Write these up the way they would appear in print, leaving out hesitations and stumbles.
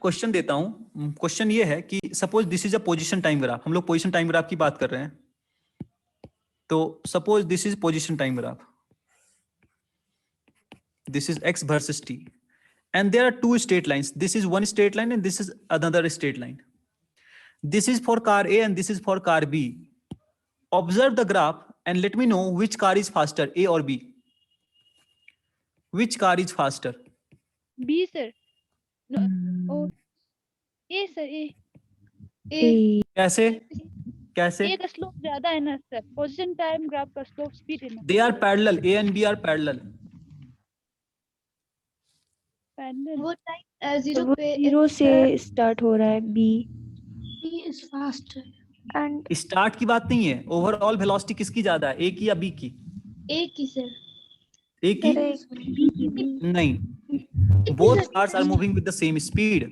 Question देता हूं। Question ये है कि suppose this is a position time graph, हम लोग पोजीशन टाइम ग्राफ की बात कर रहे हैं। तो suppose this is position time graph, this is x versus t, and there are two straight lines. This is one straight line and this is another straight line. This is for car A and this is for car B. Observe the graph and let me know which car is faster, A or B. Which car is faster? B sir. No. Oh. A sir. A. कैसे कैसे? A का slope ज्यादा है ना sir, position time graph का slope speed है ना। They are parallel. A and B are parallel. वो टाइम जीरो से स्टार्ट हो रहा है। B is faster. And start की बात नहीं है, ओवरऑल वेलोसिटी किसकी ज्यादा है, ए की या बी की? A की सर। ए की नहीं, both cars are moving with the same speed.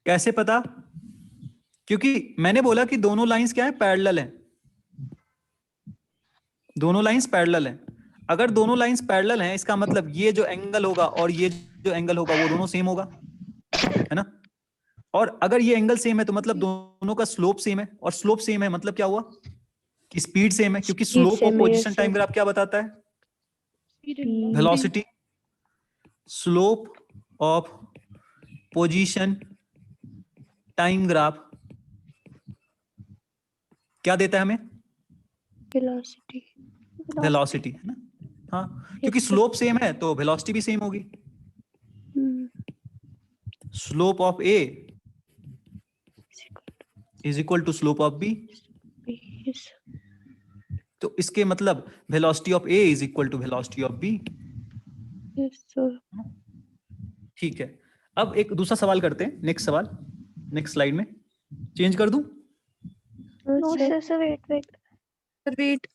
कैसे पता? क्योंकि मैंने बोला कि दोनों लाइंस क्या है, पैरेलल है। दोनों लाइंस पैरेलल हैं। अगर दोनों लाइंस पैरेलल हैं, इसका मतलब ये जो एंगल होगा और ये जो एंगल होगा वो दोनों सेम होगा, है ना? और अगर ये एंगल सेम है तो मतलब दोनों का स्लोप सेम है, और स्लोप सेम है मतलब क्या हुआ कि स्पीड सेम है, क्योंकि slope of position time graph क्या बताता है? Velocity. Slope of position time graph क्या देता है हमें? वेलोसिटी। वेलोसिटी, है ना? हाँ, क्योंकि स्लोप सेम है तो वेलोसिटी भी सेम होगी। Slope of A is equal to slope of B. तो इसके मतलब velocity of A is equal to velocity of B. ठीक है, अब एक दूसरा सवाल करते हैं। नेक्स्ट सवाल, नेक्स्ट स्लाइड में चेंज कर दूं? No sir, wait.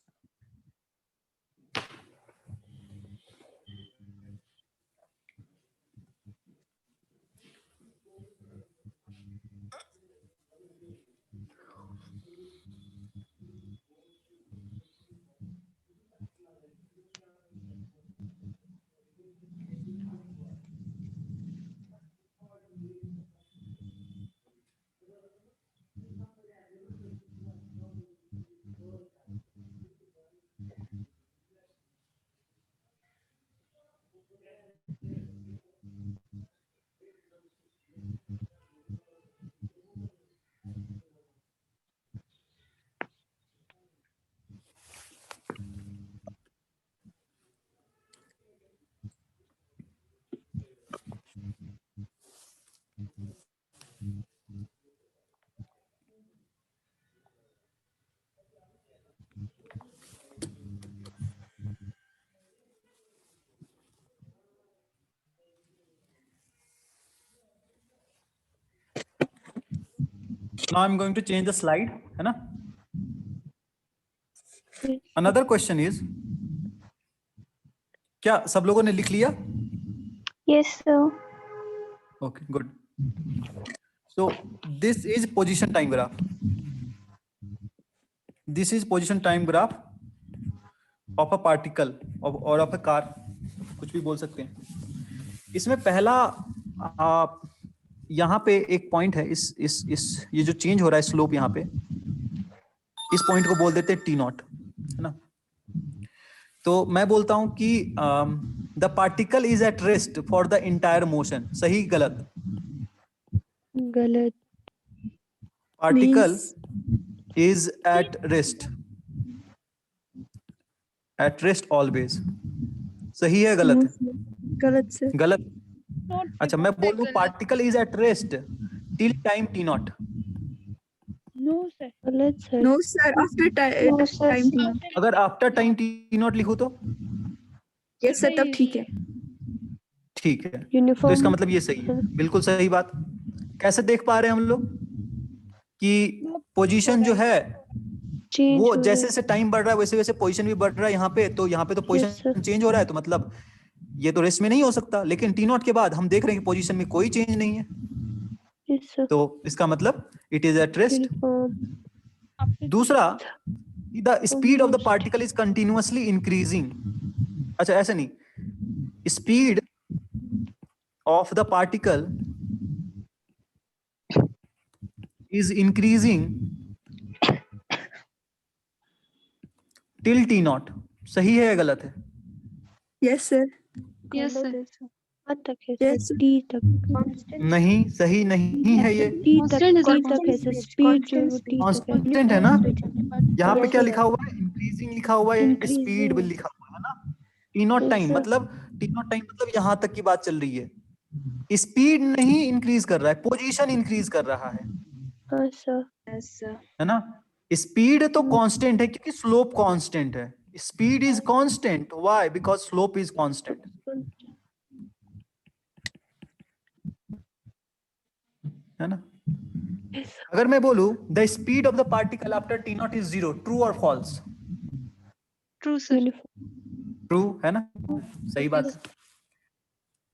Now I'm going to change the slide, है ना? Another question is, क्या सब लोगों ने लिख लिया? Yes sir. Okay, good. So this is position time graph. This is position time graph of a particle or of a car, कुछ भी बोल सकते हैं। इसमें पहला यहाँ पे एक पॉइंट है, इस ये जो चेंज हो रहा है स्लोप यहाँ पे, इस पॉइंट को बोल देते हैं टी नॉट, है ना? तो मैं बोलता हूं कि the particle is at rest for the entire motion. सही गलत? गलत। Particle is at rest always. सही है गलत है? गलत सर। गलत। अच्छा, मैं बोल दूं particle is at rest till time t naught. No sir. गलत sir. No sir, after time. अगर आफ्टर टाइम टी नॉट लिखूं तो? यस सर, तब ठीक है। ठीक है, तो इसका मतलब ये सही है, बिल्कुल सही बात। कैसे देख पा रहे हैं हम लोग कि पोजीशन जो है वो जैसे जैसे टाइम बढ़ रहा है वैसे वैसे पोजीशन भी बढ़ रहा है यहाँ पे। तो यहाँ पे तो पोजीशन चेंज हो रहा है, तो मतलब ये तो रेस्ट में नहीं हो सकता। लेकिन टी नॉट के बाद हम देख रहे हैं कि पोजीशन में कोई चेंज नहीं है, तो इसका मतलब इट इज एट रेस्ट दूसरा, the speed of the particle is continuously increasing. अच्छा ऐसे नहीं, speed of the particle is increasing till T not. सही है या गलत है? Yes, sir. Yes, sir. तक है Yes, सर, टी तक। नहीं, सही नहीं है ये। टी तक, टी तक है सर, स्पीड जो है वो टी तक है। कांस्टेंट है ना? यहाँ पे Yes, क्या sir. लिखा हुआ है? इंक्रीजिंग लिखा हुआ है, Increasing. स्पीड भी लिखा हुआ है ना। T not Yes, time sir. मतलब, टी नॉट टाइम मतलब यहाँ तक की बात चल रही है। स्पीड नहीं इंक्रीज कर रहा है, पोजीशन इंक्रीज कर रहा है, हाँ सर। Yes, sir. है ना। स्पीड तो कांस्टेंट है क्योंकि स्लोप कांस्टेंट है। Speed is constant, why? Because slope is constant, है ना। अगर मैं बोलूं the speed of the particle after T not is 0, true और फॉल्स? True, sir. ट्रू है ना, सही बात।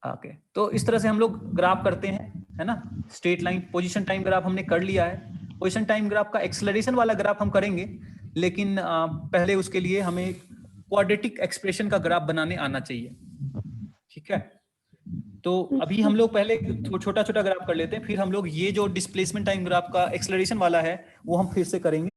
ओके, तो इस तरह से हम लोग ग्राफ करते हैं, है ना। Straight line position time graph हमने कर लिया है। पोजीशन टाइम ग्राफ का एक्सेलरेशन वाला ग्राफ हम करेंगे, लेकिन पहले उसके लिए हमें क्वाड्रेटिक एक्सप्रेशन का ग्राफ बनाने आना चाहिए, ठीक है। तो अभी हम लोग पहले छोटा छोटा ग्राफ कर लेते हैं, फिर हम लोग ये जो डिस्प्लेसमेंट टाइम ग्राफ का एक्सेलरेशन वाला है वो हम फिर से करेंगे।